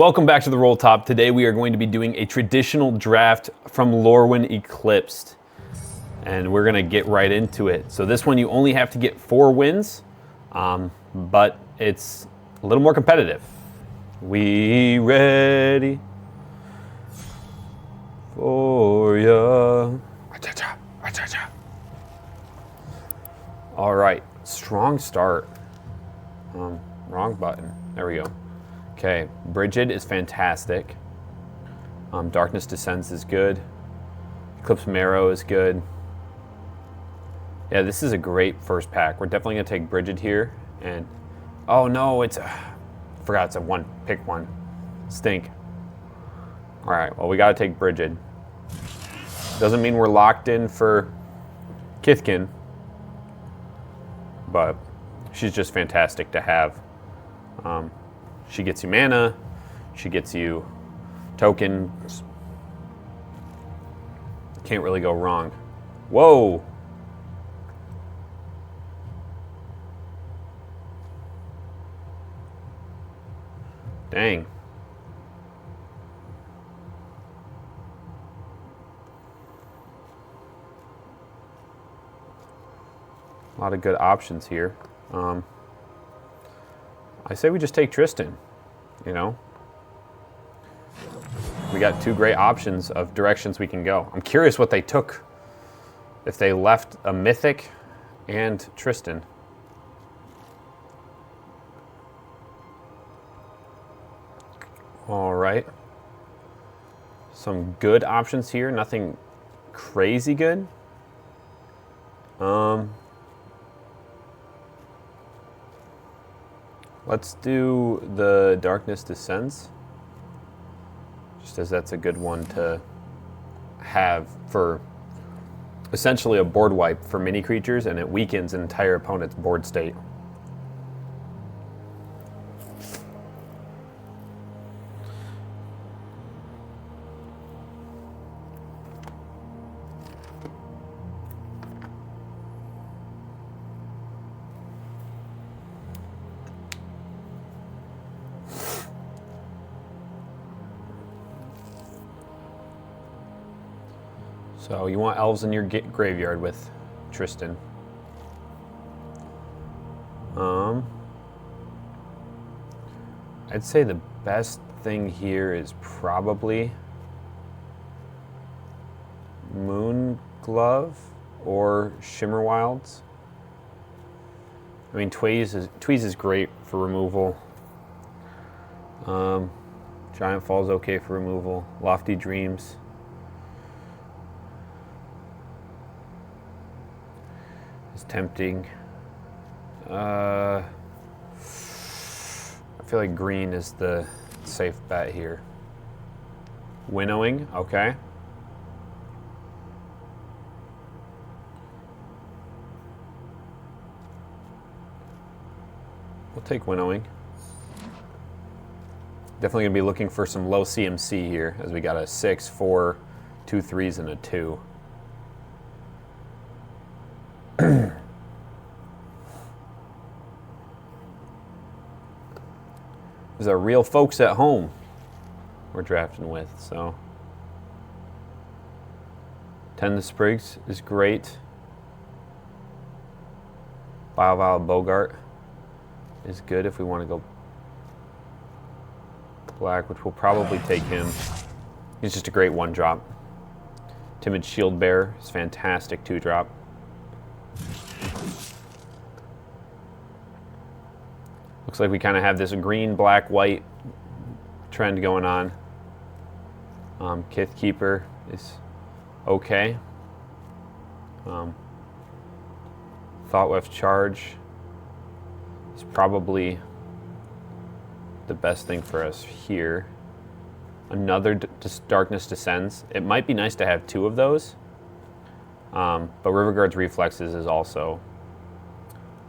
Welcome back to the Roll Top. Today we are going to be doing a traditional draft from Lorwyn Eclipsed. And we're gonna get right into it. So this one you only have to get 4 wins, but it's a little more competitive. We ready for ya. All right, strong start. Wrong button, there we go. Okay, Brigid is fantastic. Darkness Descends is good. Eclipse Marrow is good. Yeah, this is a great first pack. We're definitely gonna take Brigid here. And, oh no, I forgot it's a one, pick one. Stink. All right, well we gotta take Brigid. Doesn't mean we're locked in for Kithkin, but she's just fantastic to have. She gets you mana, she gets you tokens. Can't really go wrong. Whoa! Dang. A lot of good options here. I say we just take Tristan, you know? We got 2 great options of directions we can go. I'm curious what they took, if they left a Mythic and Tristan. All right. Some good options here, nothing crazy good. Let's do the Darkness Descends, just as that's a good one to have for essentially a board wipe for mini creatures, and it weakens an entire opponent's board state. So you want Elves in your graveyard with Tristan. I'd say the best thing here is probably Moon Glove or Shimmer Wilds. I mean, Tweeze is great for removal. Giant Fall's okay for removal. Lofty Dreams. Tempting. I feel like green is the safe bet here. Winnowing, okay. We'll take Winnowing. Definitely gonna be looking for some low CMC here, as we got a 6, 4, 2 3s, and a 2. These are real folks at home we're drafting with, so. Tend the Sprigs is great. Vile Bogart is good if we want to go black, which will probably take him. He's just a great 1-drop. Timid Shield Bearer is fantastic 2-drop. Looks like we kind of have this green, black, white trend going on. Kith Keeper is okay. Thoughtweft Charge is probably the best thing for us here. Another Darkness Descends. It might be nice to have 2 of those, but Riverguard's Reflexes is also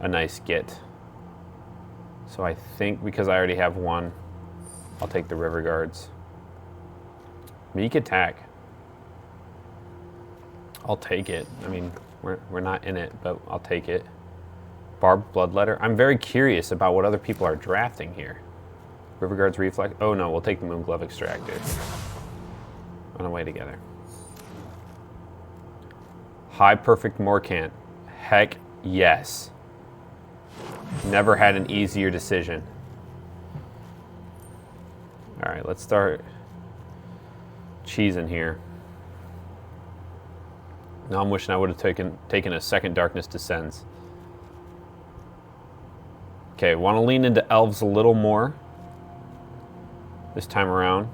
a nice get. So I think because I already have 1, I'll take the Riverguards. Meek Attack. I'll take it. I mean, we're not in it, but I'll take it. Barbed Bloodletter. I'm very curious about what other people are drafting here. Riverguard's Reflex. Oh no, we'll take the Moonglove Extractor. Run away together. High Perfect Morcant. Heck yes. Never had an easier decision. Alright, let's start cheesing here. Now I'm wishing I would have taken a second Darkness Descends. Okay, want to lean into Elves a little more this time around.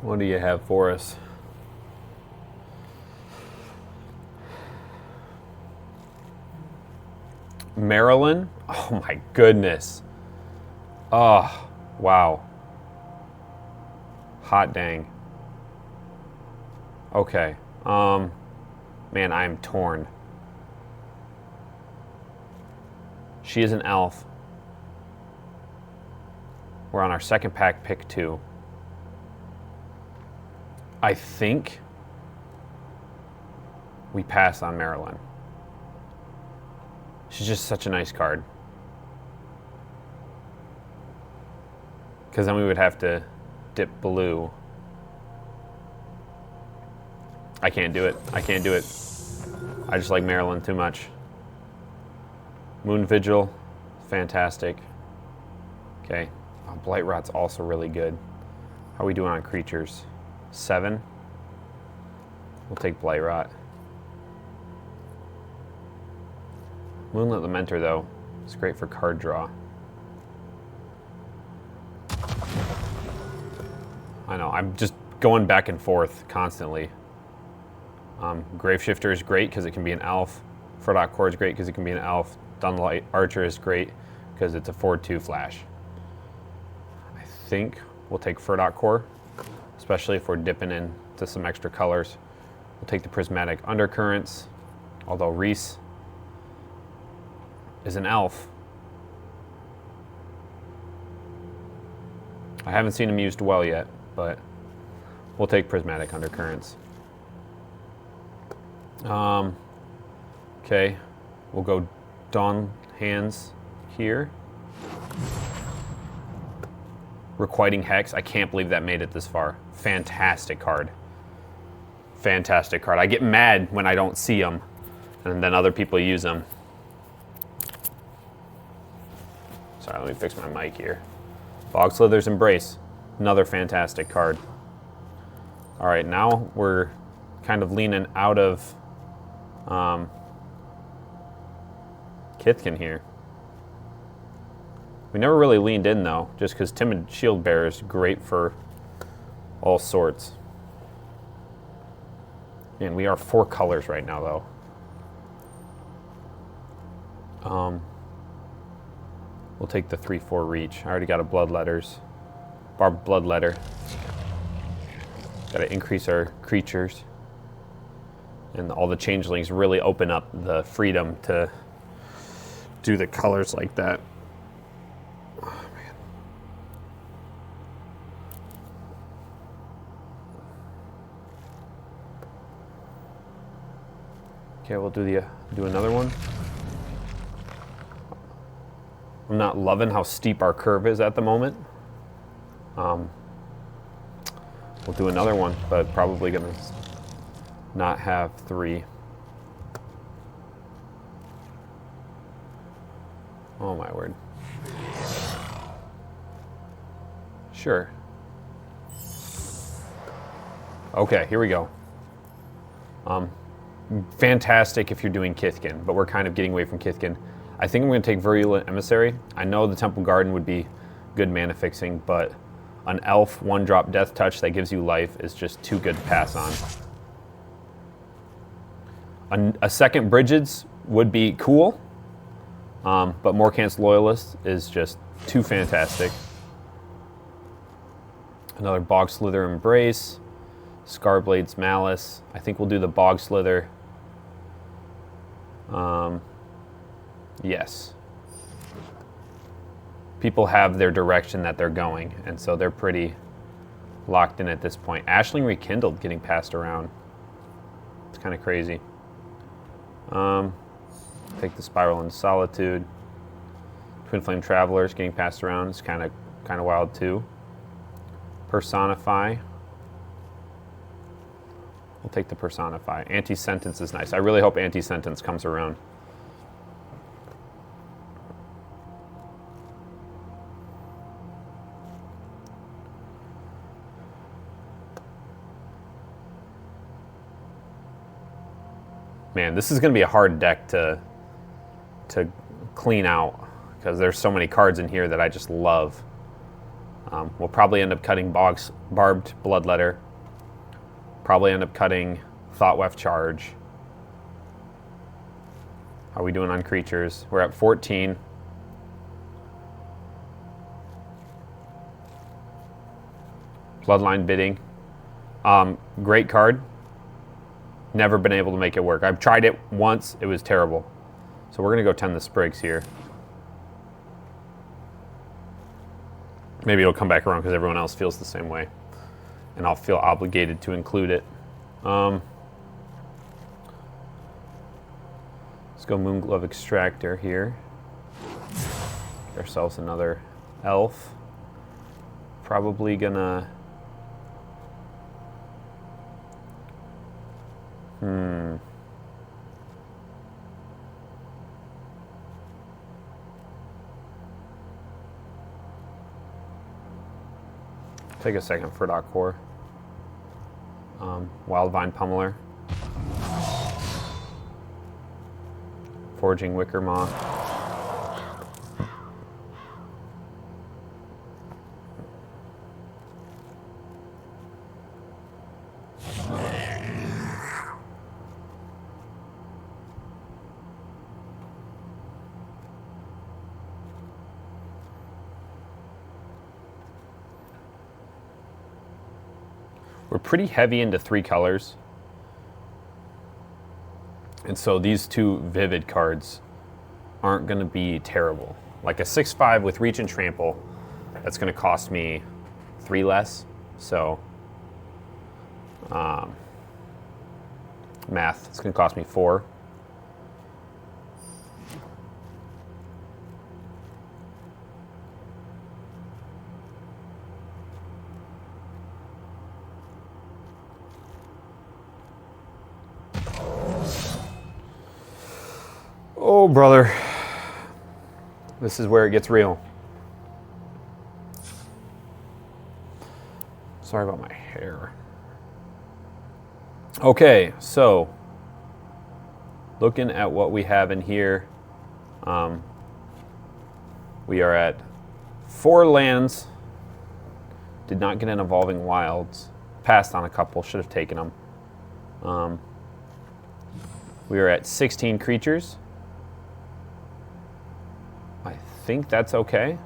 What do you have for us? Maryland? Oh my goodness. Oh, wow. Hot dang. Okay. Man, I'm torn. She is an elf. We're on our second pack, pick 2. I think we pass on Maryland. She's just such a nice card. Because then we would have to dip blue. I can't do it. I can't do it. I just like Maryland too much. Moon Vigil, fantastic. Okay. Oh, Blight Rot's also really good. How are we doing on creatures? 7. We'll take Blight Rot. Moonlit Lamenter, though, is great for card draw. I know, I'm just going back and forth constantly. Graveshifter is great because it can be an elf. Frodot Core is great because it can be an elf. Dunlight Archer is great because it's a 4/2 flash. I think we'll take Frodot Core, especially if we're dipping into some extra colors. We'll take the Prismatic Undercurrents, although Reese is an elf. I haven't seen him used well yet, but we'll take Prismatic Undercurrents. Okay, we'll go Dawn Hands here. Requiting Hex, I can't believe that made it this far. Fantastic card. Fantastic card. I get mad when I don't see them, and then other people use them. Sorry, let me fix my mic here. Bogslither's Embrace, another fantastic card. All right, now we're kind of leaning out of Kithkin here. We never really leaned in though, just because Timid Shield Bearer is great for all sorts. And we are 4 colors right now though. We'll take the 3/4 reach. I already got a Bloodletters. Barbed Bloodletter. Gotta increase our creatures. And all the changelings really open up the freedom to do the colors like that. Oh, man. Okay, we'll do another one. I'm not loving how steep our curve is at the moment. We'll do another one, but probably gonna not have 3. Oh my word. Sure. Okay, here we go. Fantastic if you're doing Kithkin, but we're kind of getting away from Kithkin. I think I'm going to take Virulent Emissary. I know the Temple Garden would be good mana fixing, but an elf 1-drop Death Touch that gives you life is just too good to pass on. A second Bridges would be cool, but Morcant's Loyalist is just too fantastic. Another Bogslither Embrace, Scarblade's Malice. I think we'll do the Bogslither. Yes. people have their direction that they're going, and so they're pretty locked in at this point. Ashling Rekindled getting passed around. It's kind of crazy. Take the Spiral into Solitude. Twin Flame Travelers getting passed around. It's kind of wild too. Personify. We'll take the Personify. Anti-Sentence is nice. I really hope Anti-Sentence comes around. Man, this is going to be a hard deck to clean out because there's so many cards in here that I just love. We'll probably end up cutting Barbed Bloodletter. Probably end up cutting Thoughtweft Charge. How are we doing on creatures? We're at 14. Bloodline Bidding. Great card. Never been able to make it work. I've tried it once. It was terrible. So we're going to go Tend the Sprigs here. Maybe it'll come back around because everyone else feels the same way. And I'll feel obligated to include it. Let's go Moonglove Extractor here. Get ourselves another elf. Probably gonna... Take a second for Doc Core. Wildvine Pummeler. Forging Wicker Maw. We're pretty heavy into 3 colors. And so these 2 Vivid cards aren't going to be terrible. Like a 6/5 with Reach and Trample, that's going to cost me 3 less. So, math, it's going to cost me 4. Oh, brother. This is where it gets real. Sorry about my hair. Okay, so looking at what we have in here, we are at 4 lands. Did not get an Evolving Wilds. Passed on a couple, should have taken them. We are at 16 creatures. I think that's okay.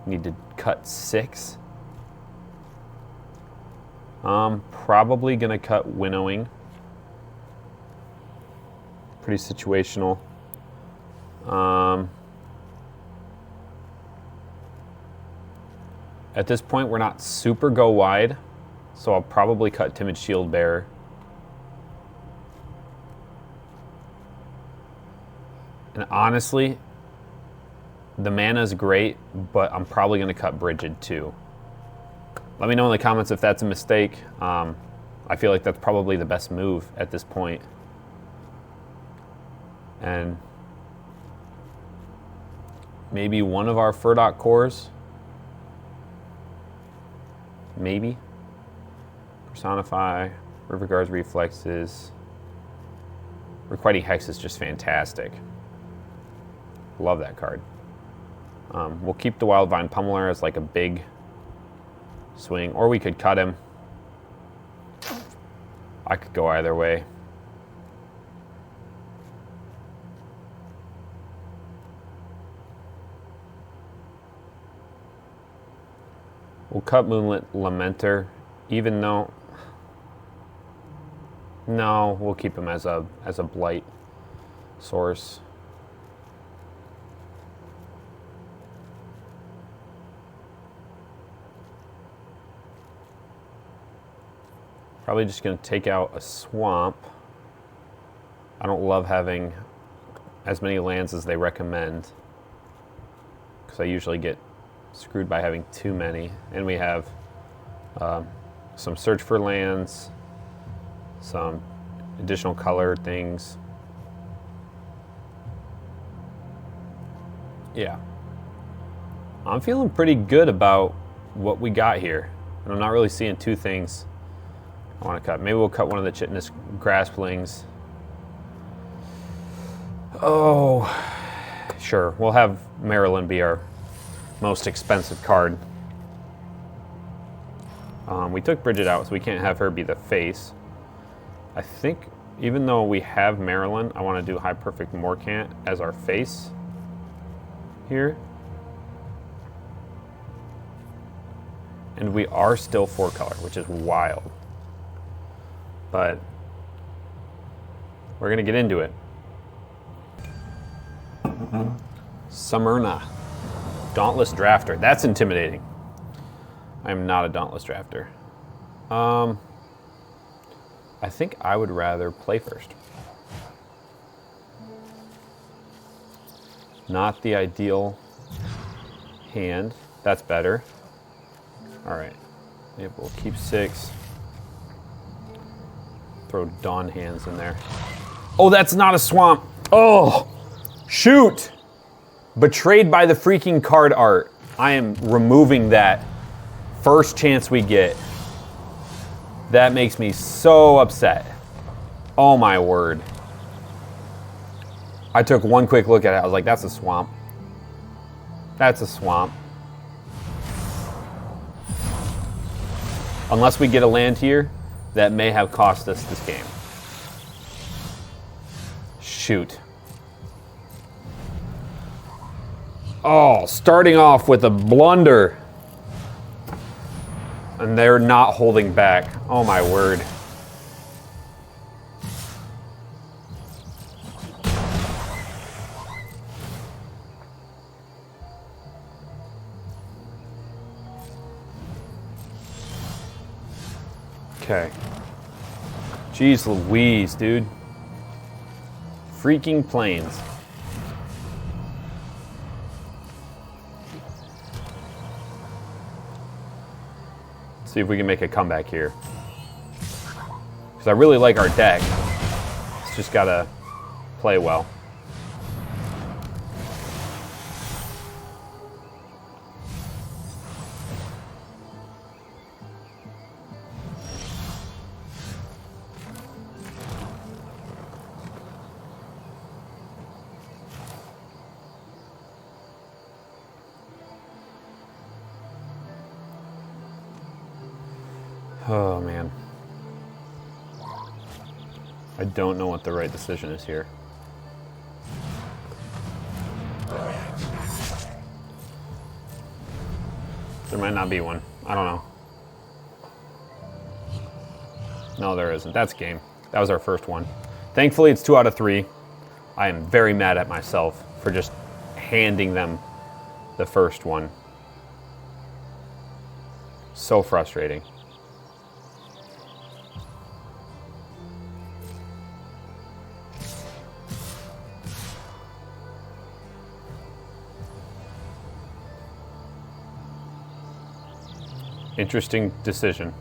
Need to cut 6. Probably gonna cut Winnowing. Pretty situational. At this point, we're not super go wide, so I'll probably cut Timid Shield Bearer. And honestly, the mana is great, but I'm probably going to cut Brigid too. Let me know in the comments if that's a mistake. I feel like that's probably the best move at this point. And maybe one of our Furdock cores. Maybe. Personify, Riverguard's Reflexes. Requiting Hex is just fantastic. Love that card. We'll keep the Wildvine Pummeler as like a big swing, or we could cut him. I could go either way. We'll cut Moonlit Lamenter, even though... No, we'll keep him as a blight source. Probably just going to take out a swamp. I don't love having as many lands as they recommend, because I usually get screwed by having too many. And we have some search for lands, some additional color things. Yeah. I'm feeling pretty good about what we got here. And I'm not really seeing two things I want to cut. Maybe we'll cut one of the chitinous grasplings. Oh, sure. We'll have Marilyn be our most expensive card. We took Bridget out, so we can't have her be the face. I think even though we have Marilyn, I want to do High Perfect Morcant as our face here. And we are still 4-color, which is wild. But we're going to get into it. Summerna. Dauntless Drafter. That's intimidating. I am not a Dauntless Drafter. I think I would rather play first. Not the ideal hand. That's better. All right. Maybe we'll keep 6. Throw Dawn Hands in there. Oh, that's not a swamp. Oh, shoot. Betrayed by the freaking card art. I am removing that first chance we get. That makes me so upset. Oh my word. I took one quick look at it. I was like, that's a swamp. That's a swamp. Unless we get a land here, that may have cost us this game. Shoot. Oh, starting off with a blunder. And they're not holding back. Oh my word. Okay. Jeez Louise, dude. Freaking planes. See if we can make a comeback here. Because I really like our deck. It's just gotta play well. Oh, man. I don't know what the right decision is here. There might not be one. I don't know. No, there isn't. That's game. That was our first one. Thankfully, it's 2 out of 3. I am very mad at myself for just handing them the first one. So frustrating. Interesting decision.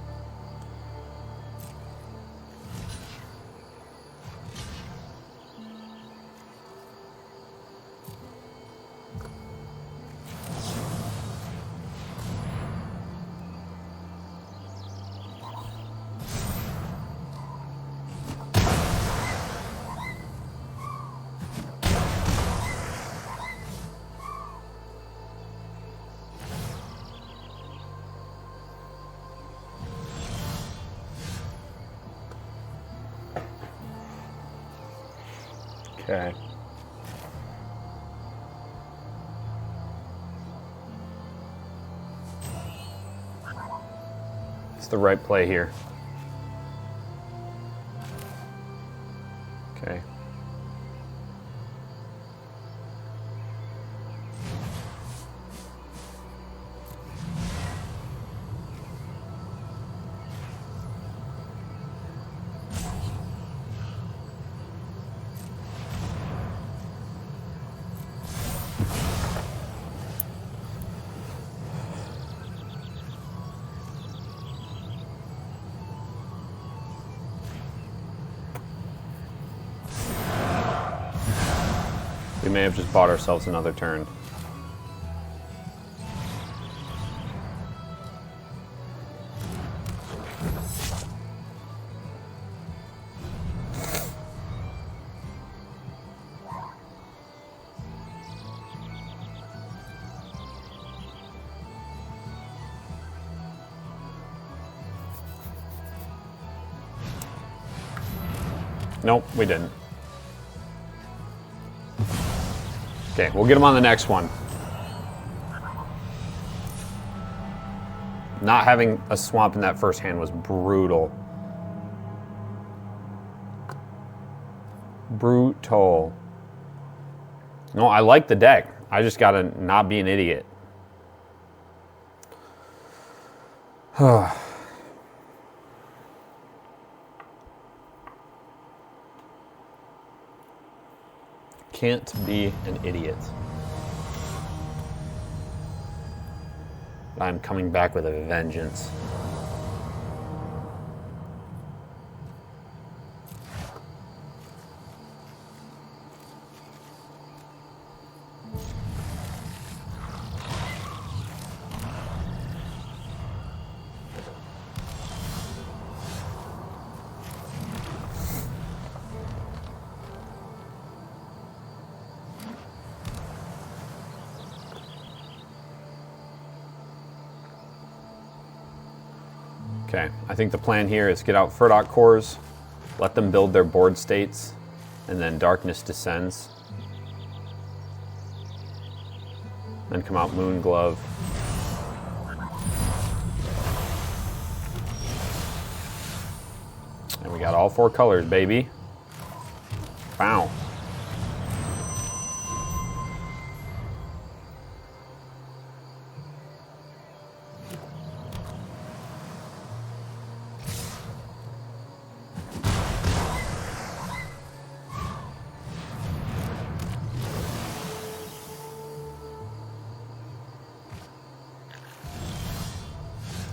Okay. It's the right play here. Okay. We may have just bought ourselves another turn. Nope, we didn't. Okay, we'll get him on the next one. Not having a swamp in that first hand was brutal. Brutal. No, I like the deck. I just gotta not be an idiot. Can't be an idiot. I'm coming back with a vengeance. Okay, I think the plan here is get out Furdock cores, let them build their board states, and then Darkness Descends. Then come out Moon Glove. And we got all 4 colors, baby. Wow.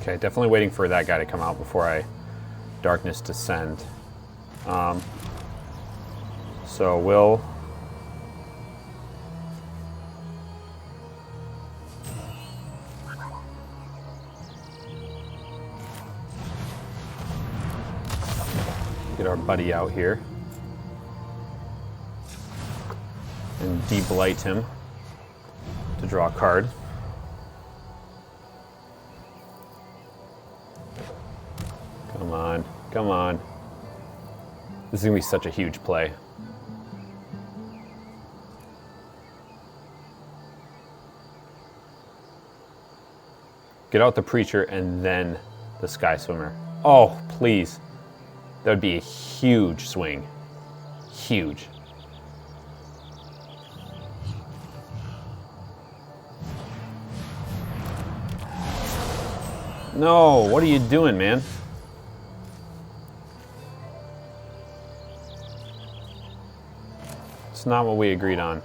Okay, definitely waiting for that guy to come out before I Darkness Descend. So we'll get our buddy out here and de-blight him to draw a card. Come on, come on. This is gonna be such a huge play. Get out the Preacher and then the Sky Swimmer. Oh, please. That would be a huge swing. Huge. No, what are you doing, man? It's not what we agreed on.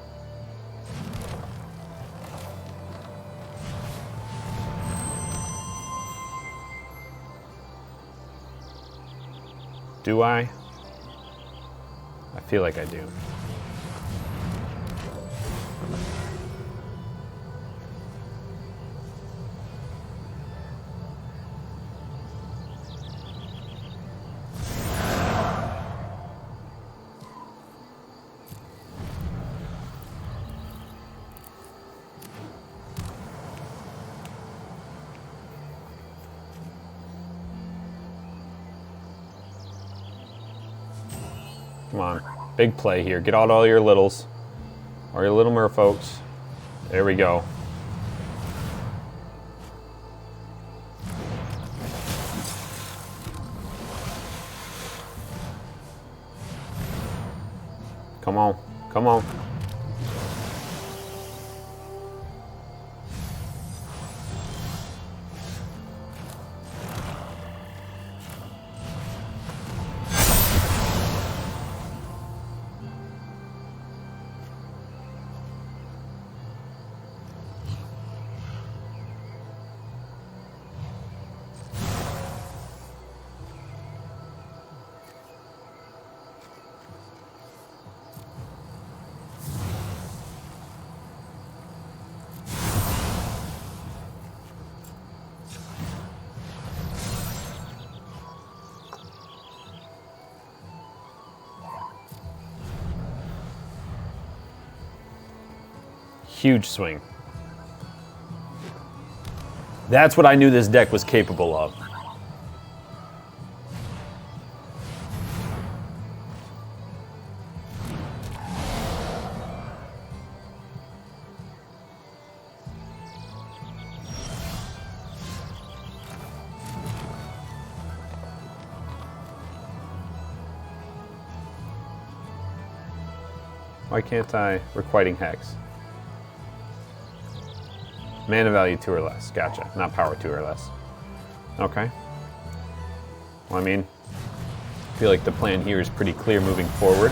Do I? I feel like I do. Come on, big play here. Get out all your littles, all your little merfolks. There we go. Come on, come on. Huge swing. That's what I knew this deck was capable of. Why can't I? Requiting Hex. Mana value 2 or less. Gotcha. Not power 2 or less. Okay. Well, I mean, I feel like the plan here is pretty clear moving forward.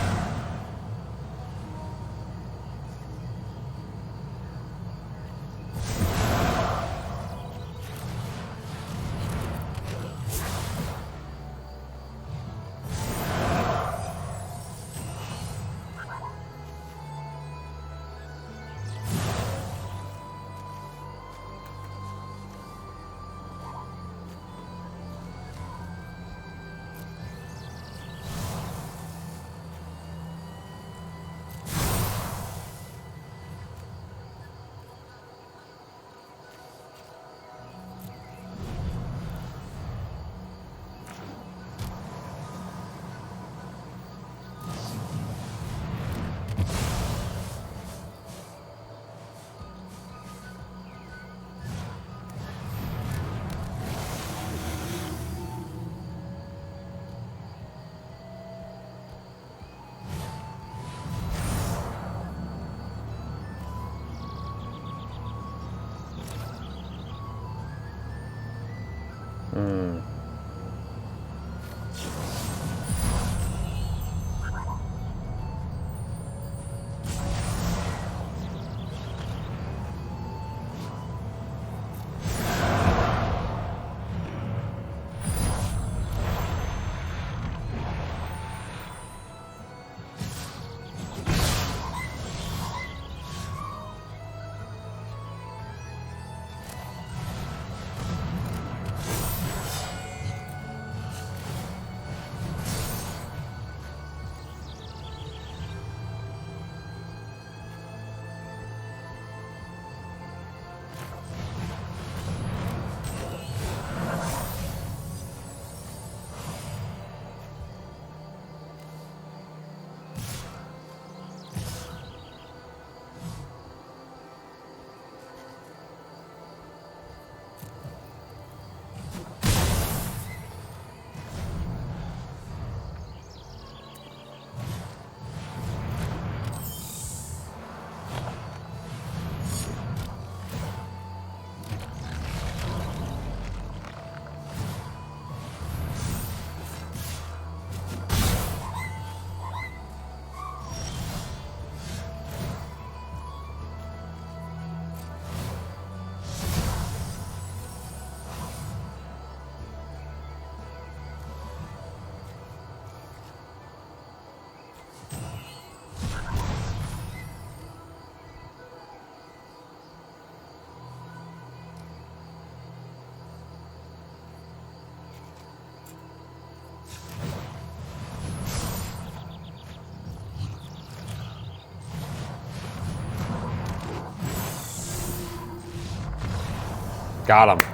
Got him.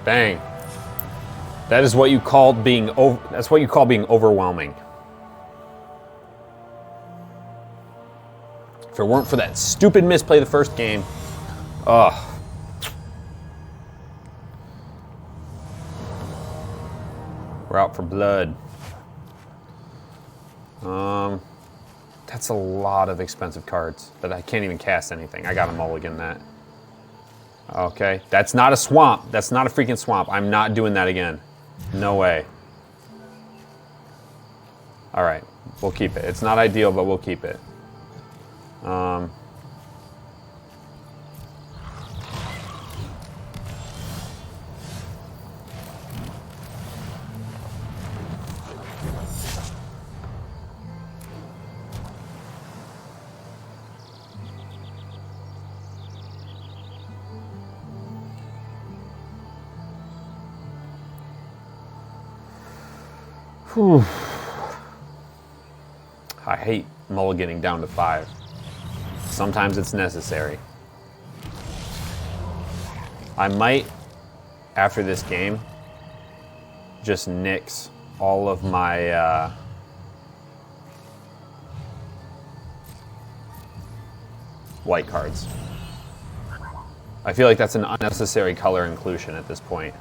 Bang. That is what you called being that's what you call being overwhelming. If it weren't for that stupid misplay the first game, ugh. We're out for blood. That's a lot of expensive cards, but I can't even cast anything. I gotta mulligan that. Okay, that's not a swamp. That's not a freaking swamp. I'm not doing that again. No way. All right, we'll keep it. It's not ideal, but we'll keep it. Whew. I hate mulliganing down to 5. Sometimes it's necessary. I might, after this game, just nix all of my white cards. I feel like that's an unnecessary color inclusion at this point.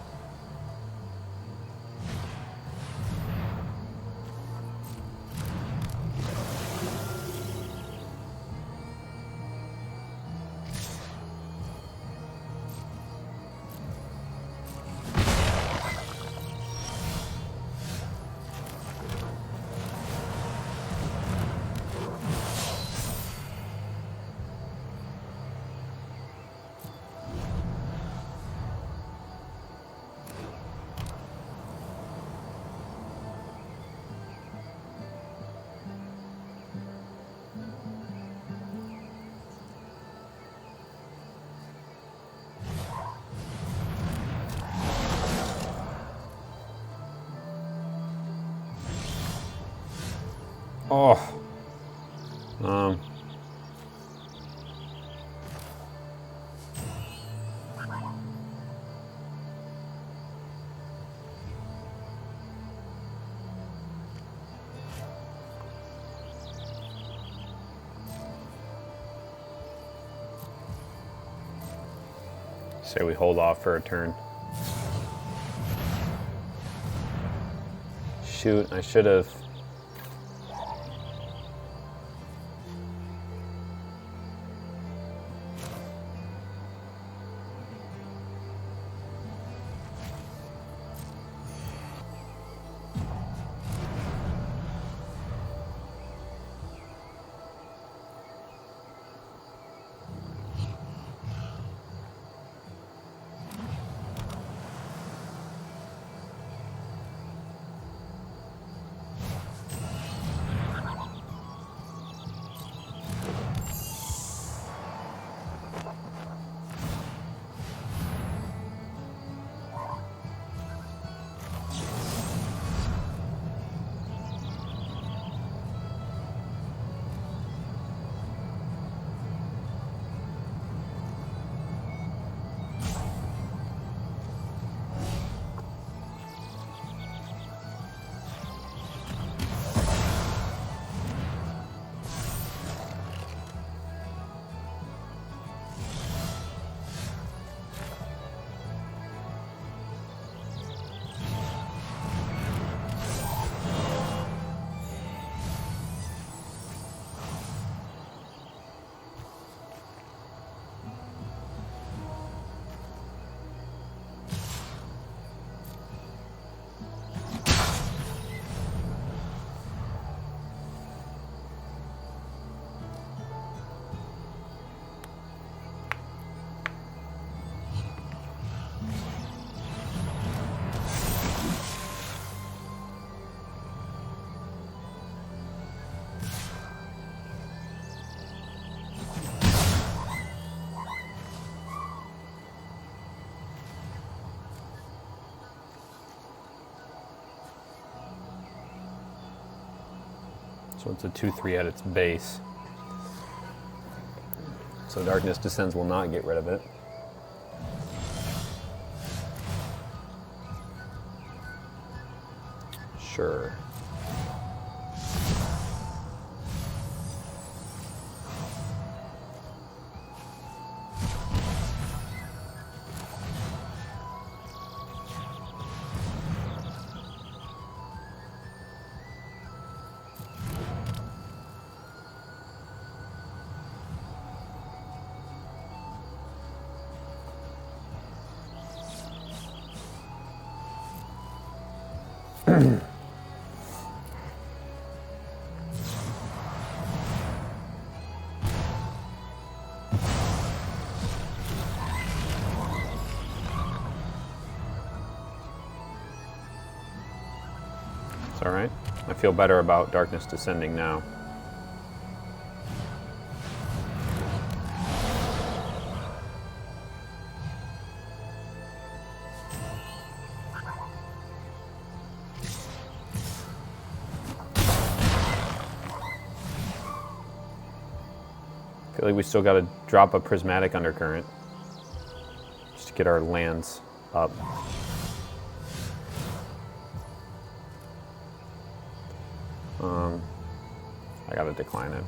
Oh. Say we hold off for a turn. Shoot, I should have. So it's a 2/3 at its base. So Darkness Descends will not get rid of it. Sure. It's all right. I feel better about Darkness Descending now. I feel like we still got to drop a Prismatic Undercurrent just to get our lands up. I gotta decline it.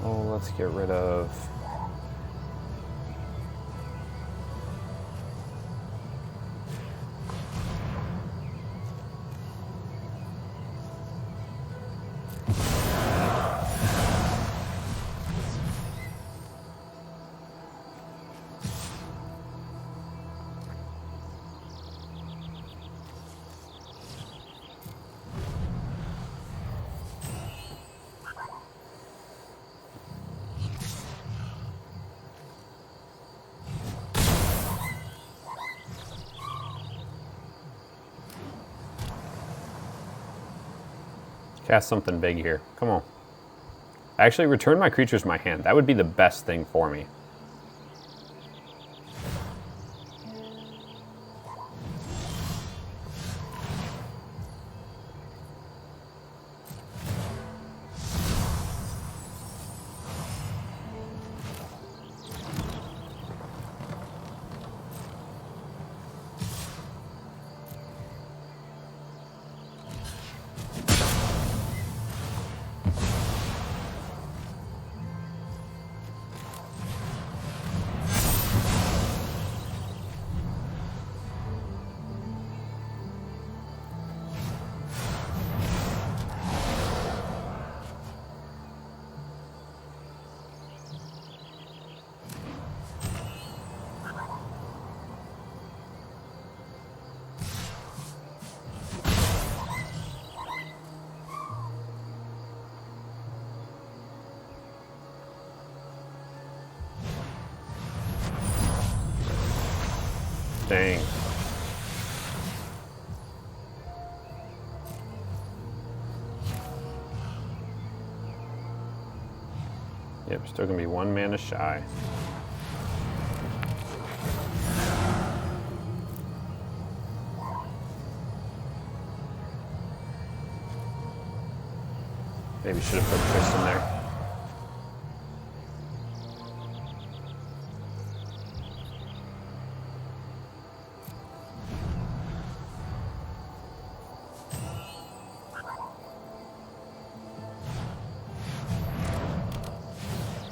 Oh, let's get rid of... Cast something big here. Come on. Actually, return my creatures to my hand. That would be the best thing for me. Dang. Yep, still gonna be 1 mana shy. Maybe should have put Trist in there.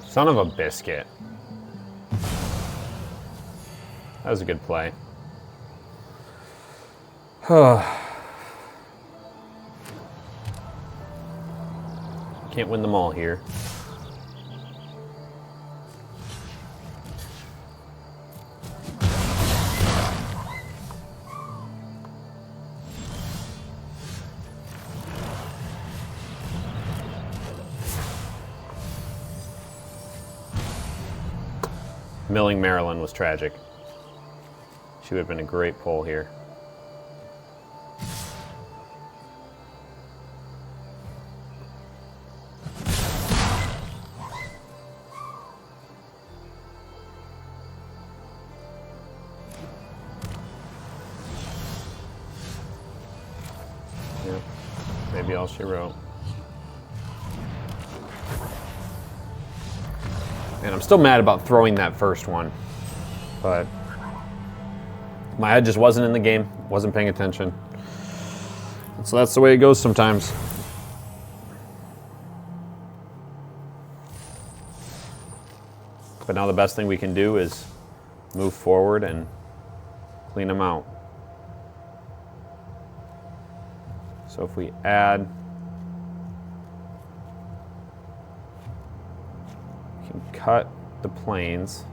Son of a biscuit. That was a good play. Can't win them all here. Milling Marilyn was tragic. She would have been a great pull here. Yep. Maybe all she wrote. And I'm still mad about throwing that first one, but my head just wasn't in the game, wasn't paying attention. And so that's the way it goes sometimes. But now the best thing we can do is move forward and clean them out. So if we add, we can cut the planes.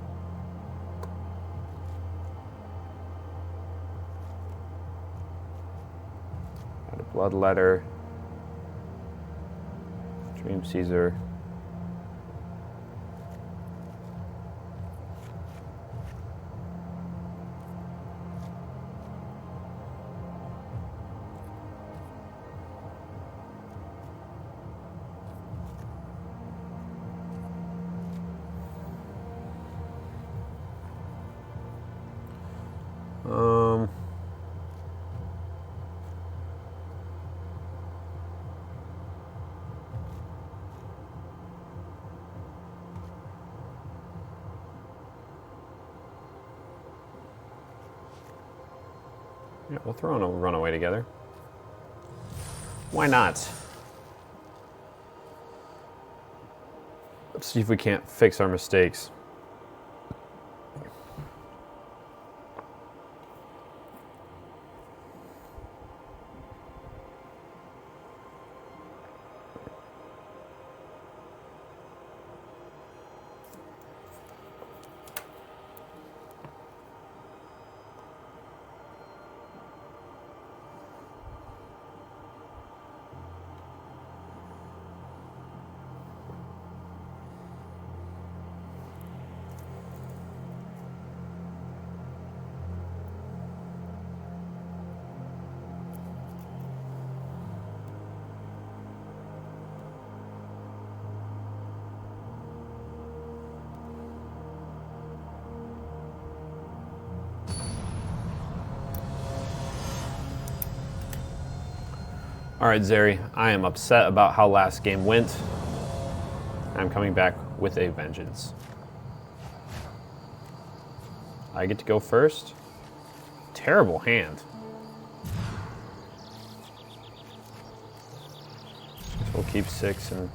Add a Bloodletter, Dream Caesar. Yeah, we'll throw in a runaway together. Why not? Let's see if we can't fix our mistakes. All right, Zeri, I am upset about how last game went. I'm coming back with a vengeance. I get to go first. Terrible hand. We'll keep 6 and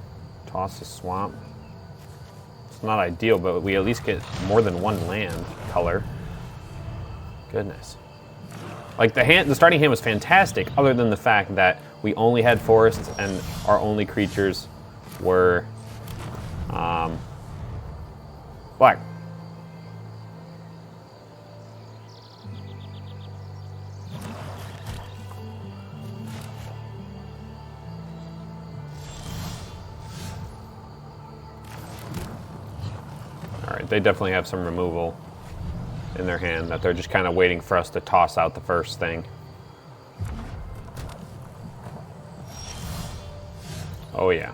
toss the swamp. It's not ideal, but we at least get more than one land color. Goodness. Like the starting hand was fantastic, other than the fact that we only had forests and our only creatures were black. All right, they definitely have some removal in their hand that they're just kind of waiting for us to toss out the first thing. Oh yeah.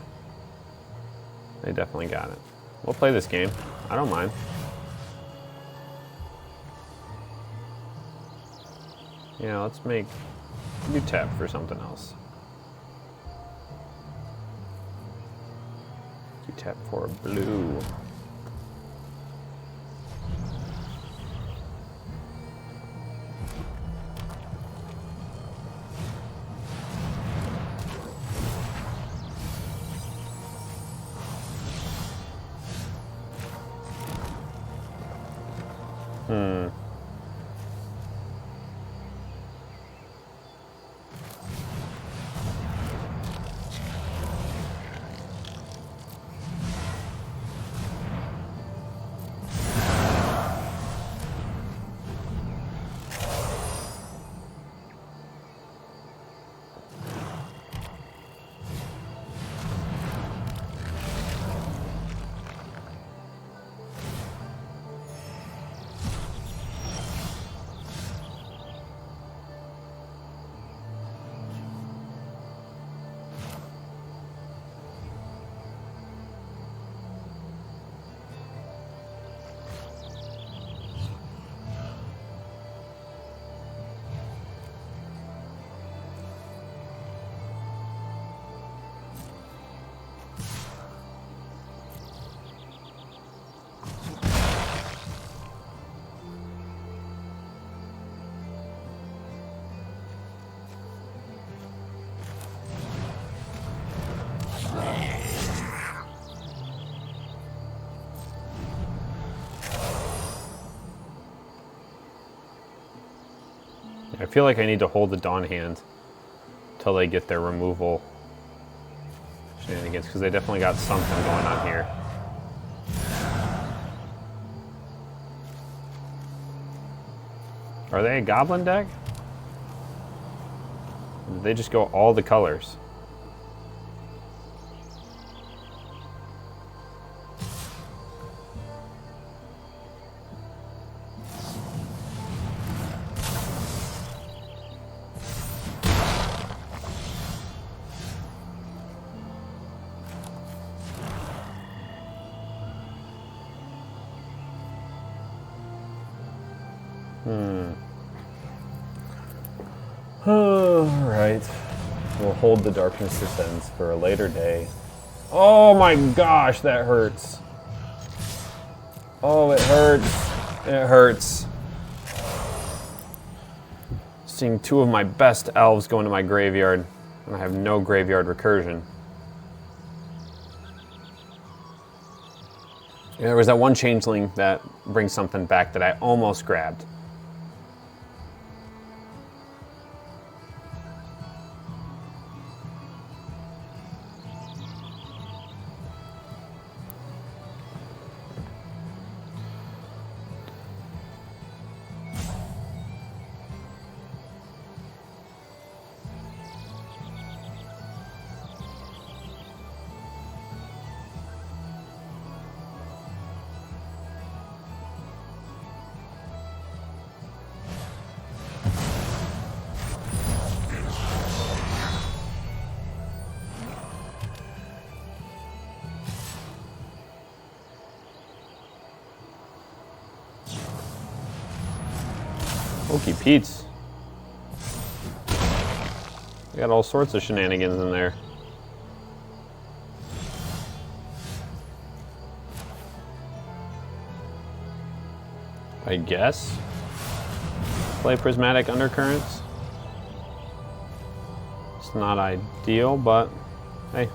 They definitely got it. We'll play this game. I don't mind. Yeah, let's make you tap for something else. You tap for a blue. I feel like I need to hold the Dawn hand until they get their removal shenanigans, because they definitely got something going on here. Are they a goblin deck? Or did they just go all the colors? Alright. We'll hold the Darkness Descends for a later day. Oh my gosh, that hurts. Oh, it hurts. It hurts. Seeing 2 of my best elves go into my graveyard, and I have no graveyard recursion. Yeah, there was that one changeling that brings something back that I almost grabbed. Pokey Pete's. We got all sorts of shenanigans in there. I guess. Play Prismatic Undercurrents. It's not ideal, but hey.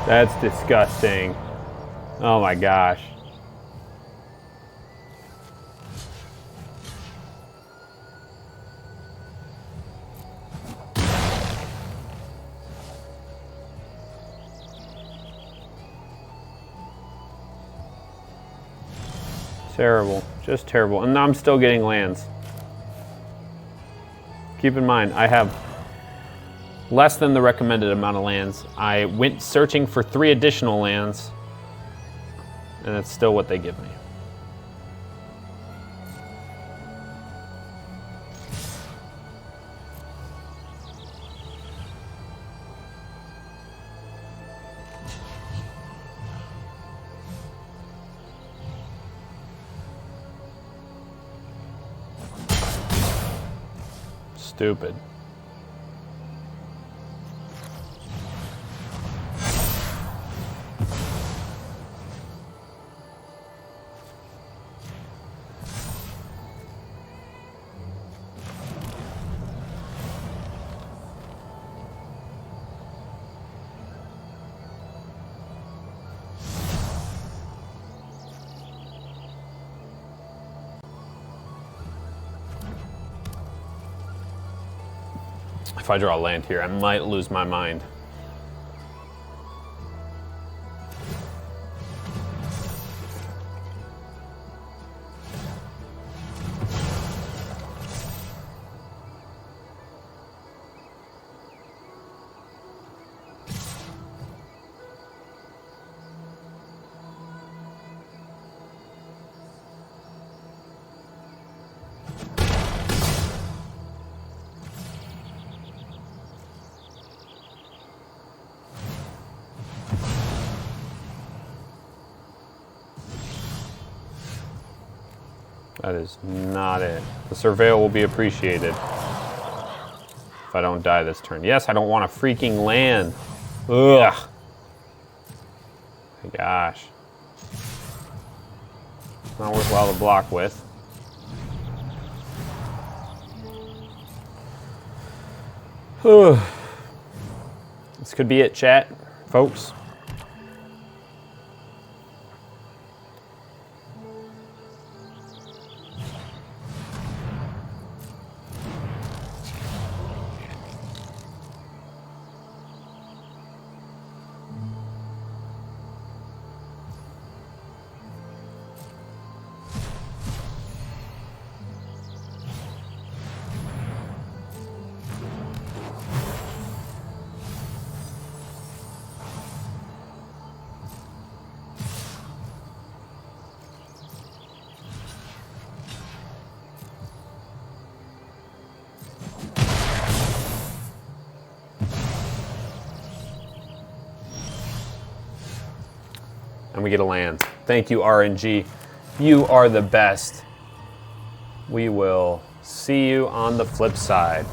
That's disgusting. Oh my gosh. Terrible. Just terrible. And I'm still getting lands. Keep in mind, I have less than the recommended amount of lands. I went searching for 3 additional lands, and that's still what they give me. Stupid. If I draw land here, I might lose my mind. That is not it. The surveil will be appreciated if I don't die this turn. Yes, I don't want a freaking land. Ugh. My gosh. Not worthwhile to block with. This could be it, chat, folks. And we get a land. Thank you, RNG. You are the best. We will see you on the flip side.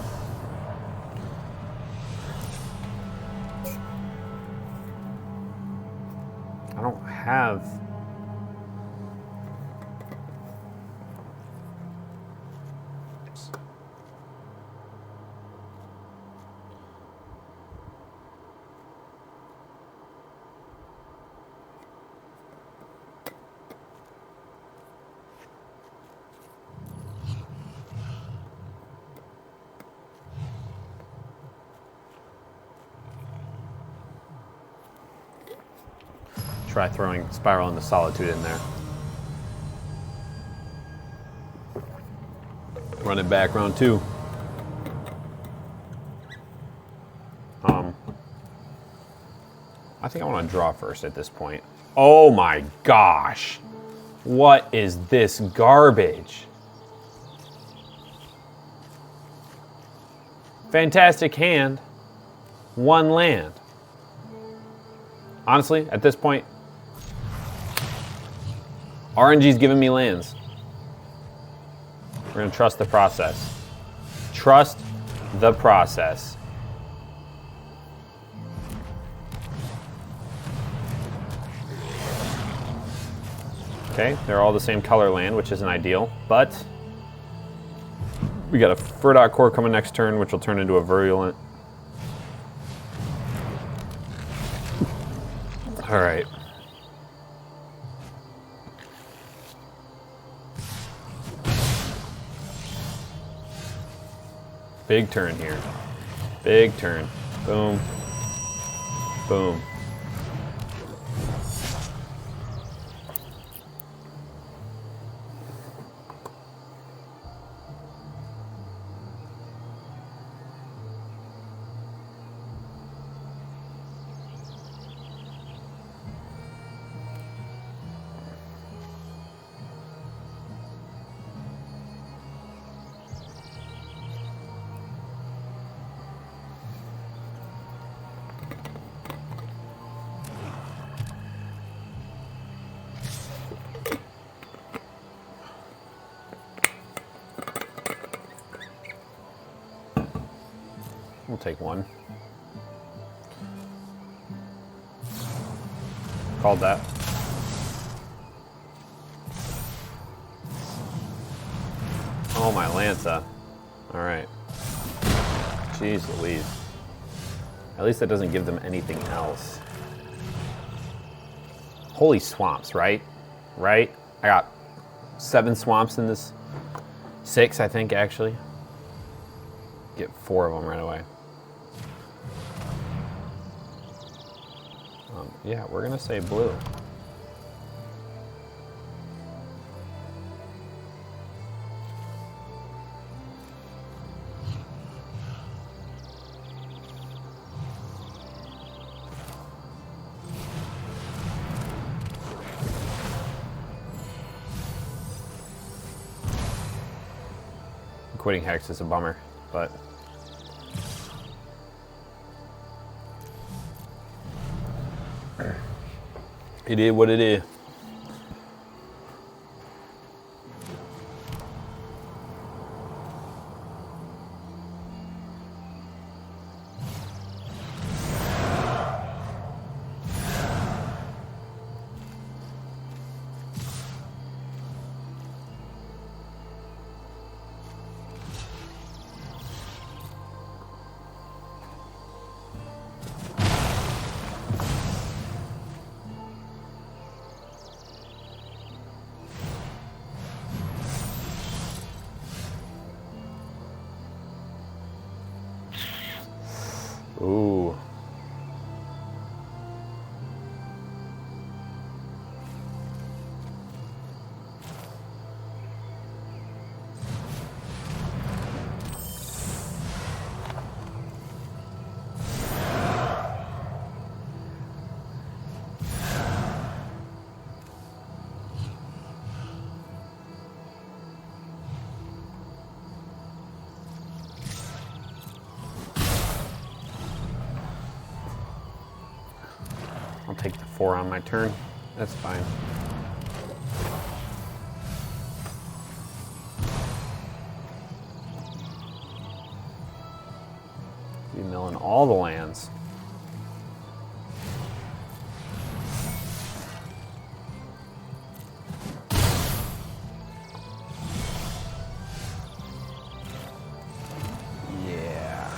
I don't have... Try throwing Spiral into Solitude in there. Run it back, round 2. I think I want to draw first at this point. Oh my gosh. What is this garbage? Fantastic hand. 1 land. Honestly, at this point, RNG's giving me lands. We're gonna trust the process. Trust the process. Okay, they're all the same color land, which isn't ideal, but we got a Furdot Core coming next turn, which will turn into a Virulent. All right. Big turn here. Big turn. Boom. Boom. We'll take 1. Called that. Oh, my Lanza. All right. Jeez Louise. At least that doesn't give them anything else. Holy swamps, right? Right? I got 7 swamps in this. 6, I think, actually. Get 4 of them right away. Yeah, we're gonna say blue. Quitting Hex is a bummer, but it is what it is. Ooh. I'll take the 4 on my turn. That's fine. Be milling all the lands. Yeah.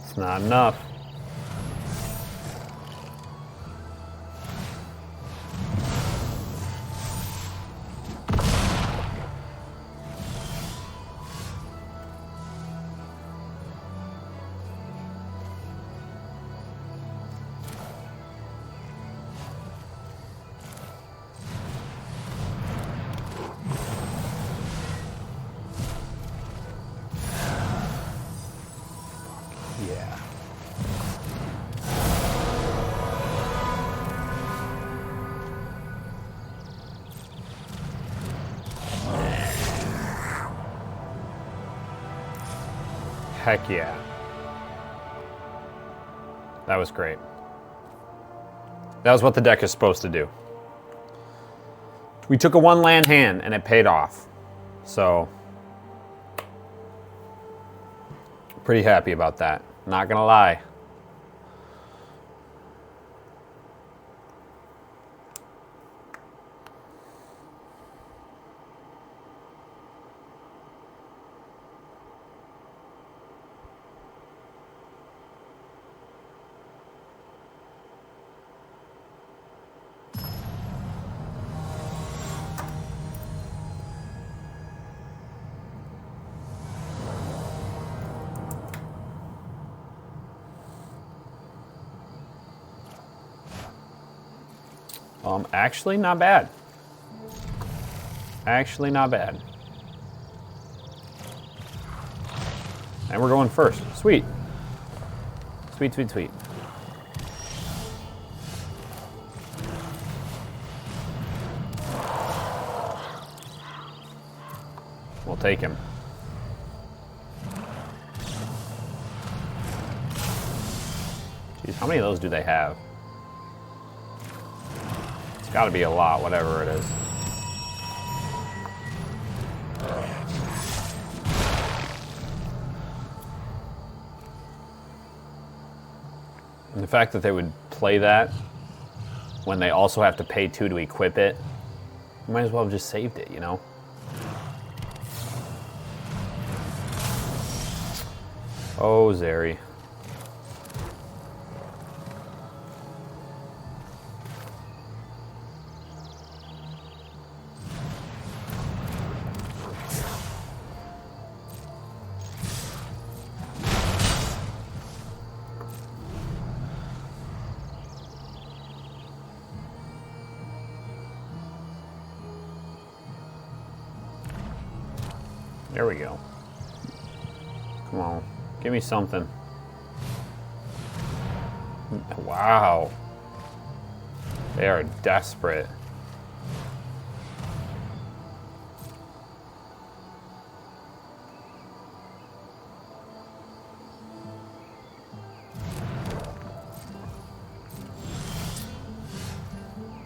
It's not enough. Yeah. Heck yeah. That was great. That was what the deck is supposed to do. We took a one land hand and it paid off. So, pretty happy about that. Not gonna lie. Actually not bad. Actually not bad. And we're going first. Sweet. Sweet, sweet, sweet. We'll take him. Jeez, how many of those do they have? It's got to be a lot, whatever it is. And the fact that they would play that when they also have to pay 2 to equip it, you might as well have just saved it, you know? Oh, Zeri. There we go. Come on, give me something. Wow. They are desperate.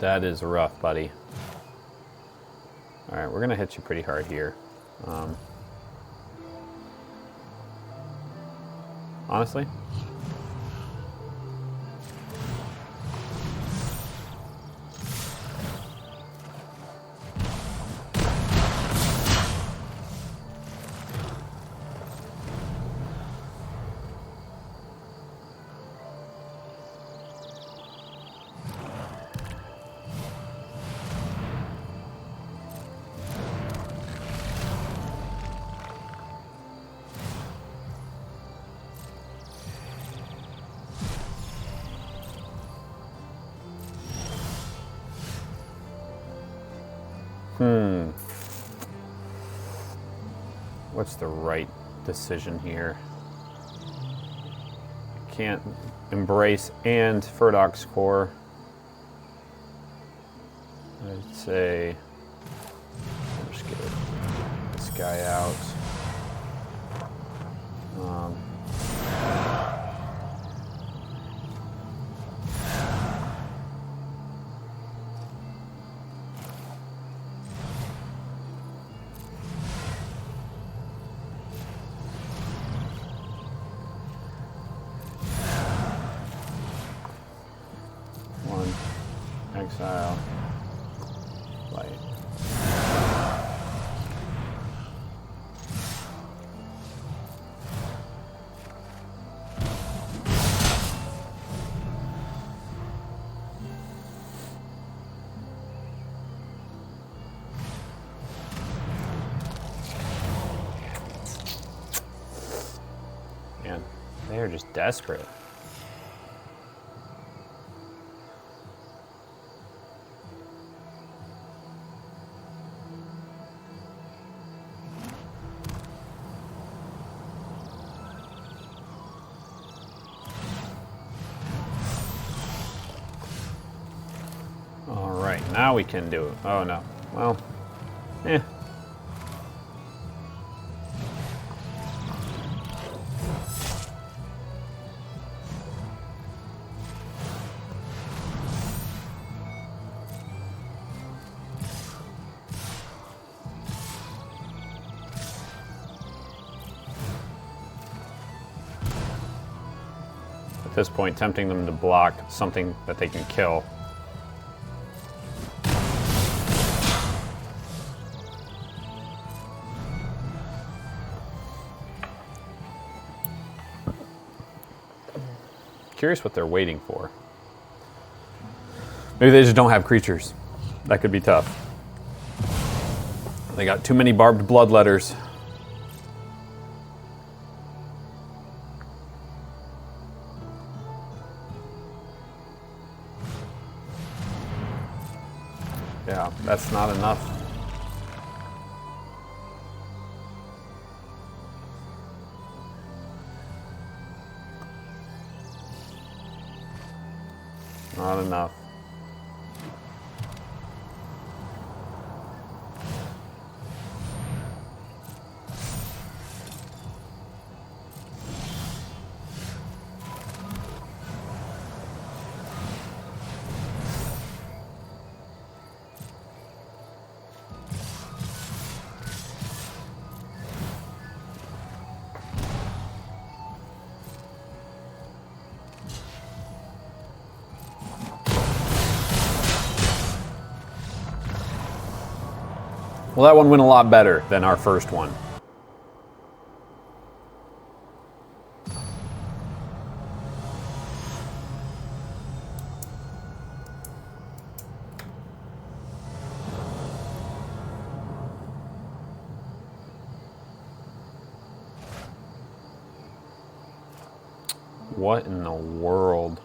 That is rough, buddy. All right, we're gonna hit you pretty hard here. Honestly. What's the right decision here? Can't embrace and Furdock's core. I'd say I'll just get this guy out. Exile. Light. Man, they are just desperate. Now we can do it. Oh no. Well, eh. At this point, tempting them to block something that they can kill. Curious what they're waiting for. Maybe they just don't have creatures. That could be tough. They got too many barbed bloodletters. Yeah, that's not enough. Not enough. Well, that one went a lot better than our first one. What in the world?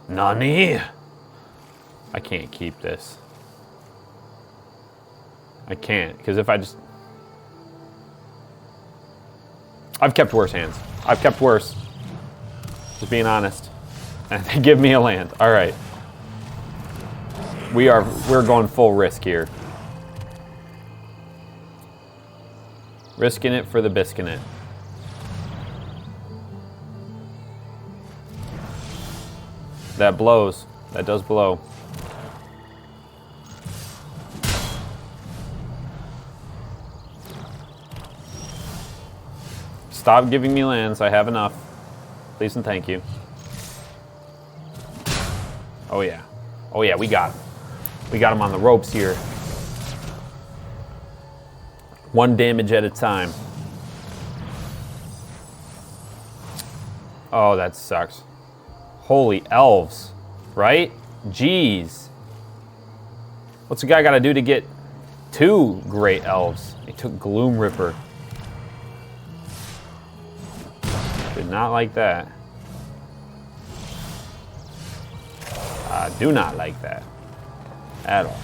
Nani? I can't keep this. I can't, because if I just... I've kept worse hands. I've kept worse. Just being honest. And they give me a land. All right. We're going full risk here. Risking it for the biscuit. That blows. That does blow. Stop giving me lands. I have enough. Please and thank you. Oh yeah. Oh yeah, we got him. We got him on the ropes here. One damage at a time. Oh, that sucks. Holy elves, right? Jeez. What's a guy got to do to get 2 great elves? He took Gloom Ripper. Did not like that. I do not like that at all.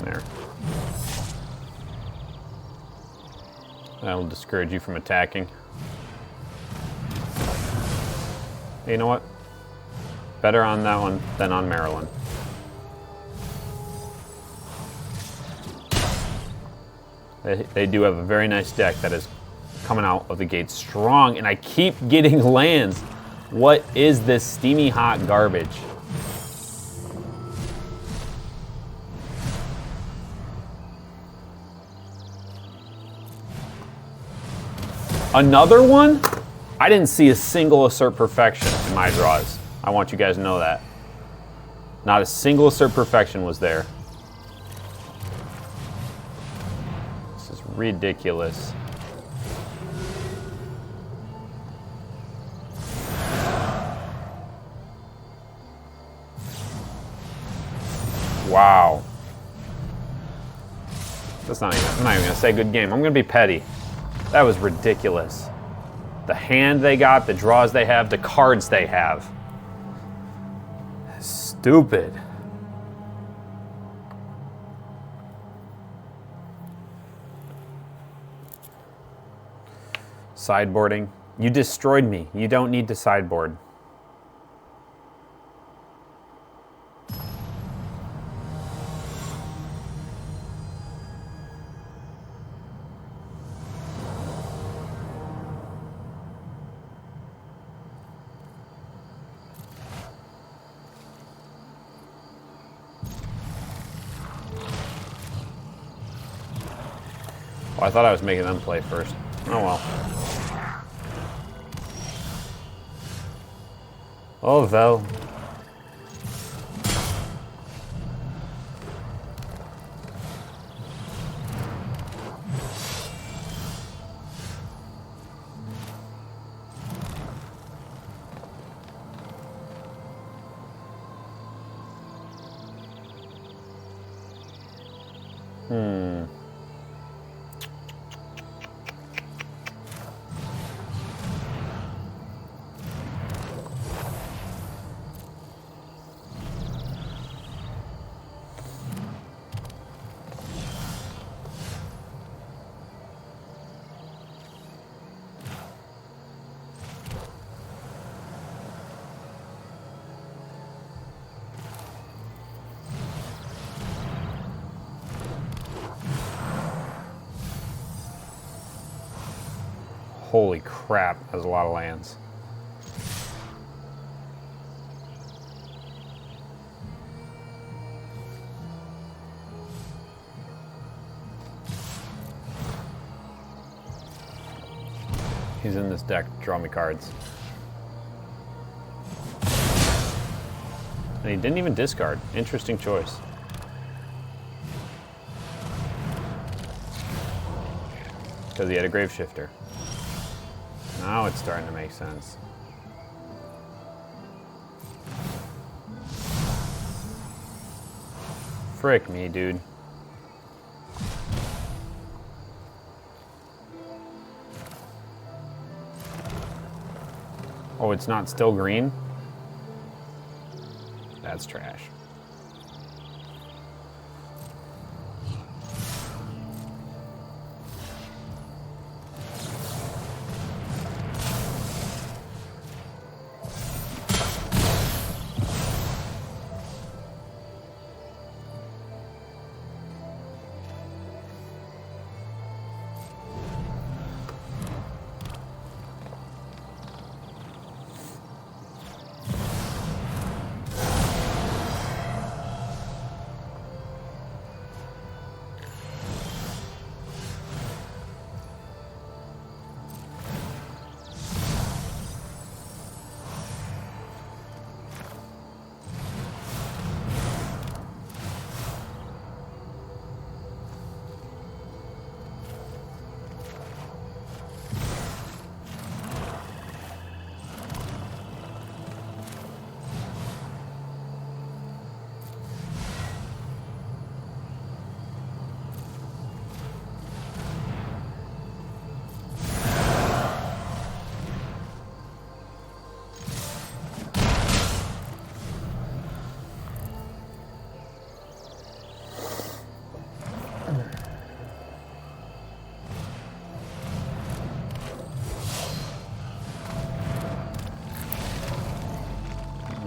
There. That'll discourage you from attacking. Hey, you know what? Better on that one than on Maryland. They do have a very nice deck that is coming out of the gate strong, and I keep getting lands. What is this steamy hot garbage? Another one? I didn't see a single Assert Perfection in my draws. I want you guys to know that. Not a single Assert Perfection was there. This is ridiculous. Wow. That's not even, I'm not even gonna say good game. I'm gonna be petty. That was ridiculous. The hand they got, the draws they have, the cards they have. Stupid. Sideboarding. You destroyed me. You don't need to sideboard. Oh, I thought I was making them play first. Oh well. Oh well. Holy crap, that's a lot of lands. He's in this deck, draw me cards. And he didn't even discard. Interesting choice. Because he had a grave shifter. Now it's starting to make sense. Frick me, dude. Oh, it's not still green? That's trash.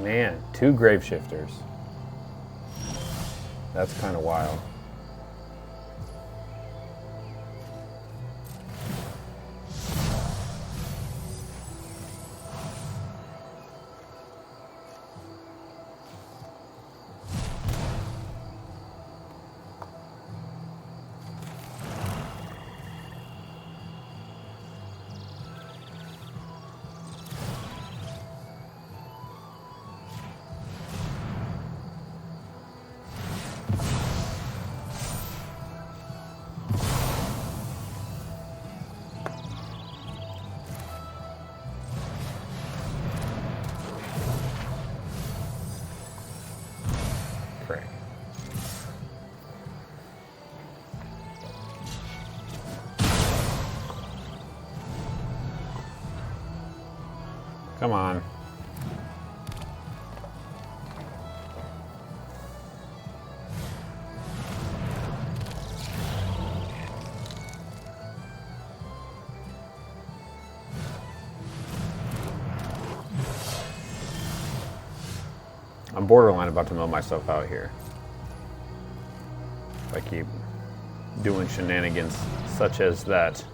Man, 2 grave shifters. That's kind of wild. Come on. I'm borderline about to mill myself out here. If I keep doing shenanigans such as that.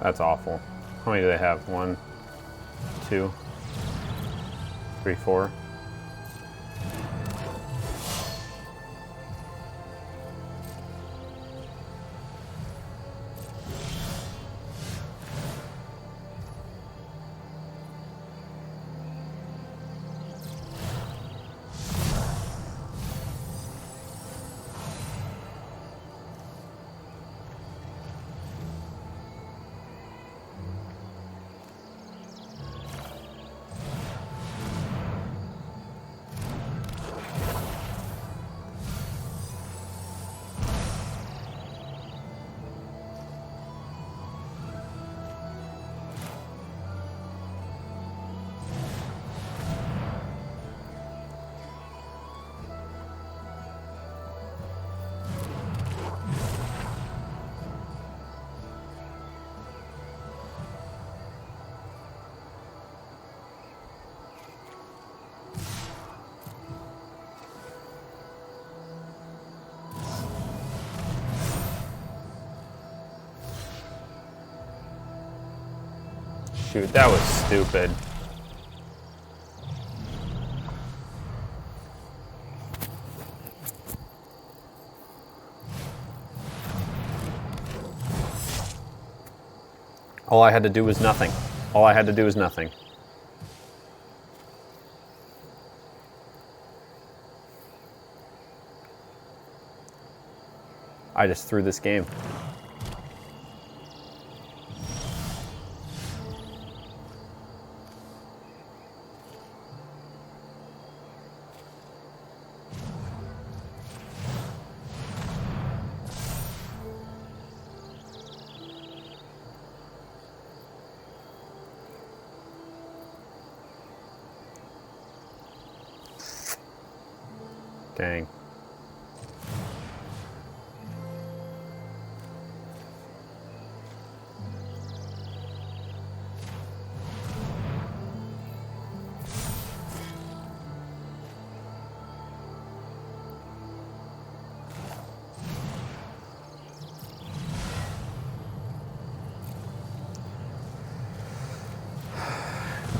That's awful. How many do they have? 1, 2, 3, 4. Shoot, that was stupid. All I had to do was nothing. All I had to do was nothing. I just threw this game. Dang.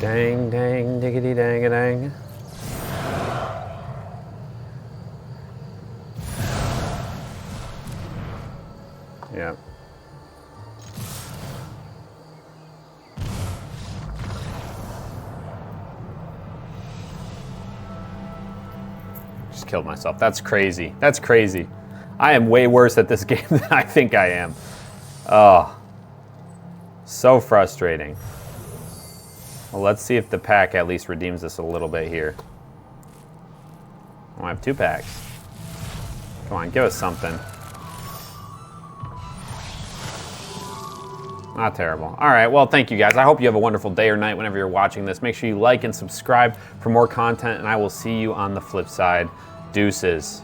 Dang, dang, diggity, dang, dang. Yeah. Just killed myself. That's crazy. That's crazy. I am way worse at this game than I think I am. Oh. So frustrating. Well, let's see if the pack at least redeems us a little bit here. Oh, I have 2 packs. Come on, give us something. Not terrible. All right, well, thank you guys. I hope you have a wonderful day or night whenever you're watching this. Make sure you like and subscribe for more content, and I will see you on the flip side. Deuces.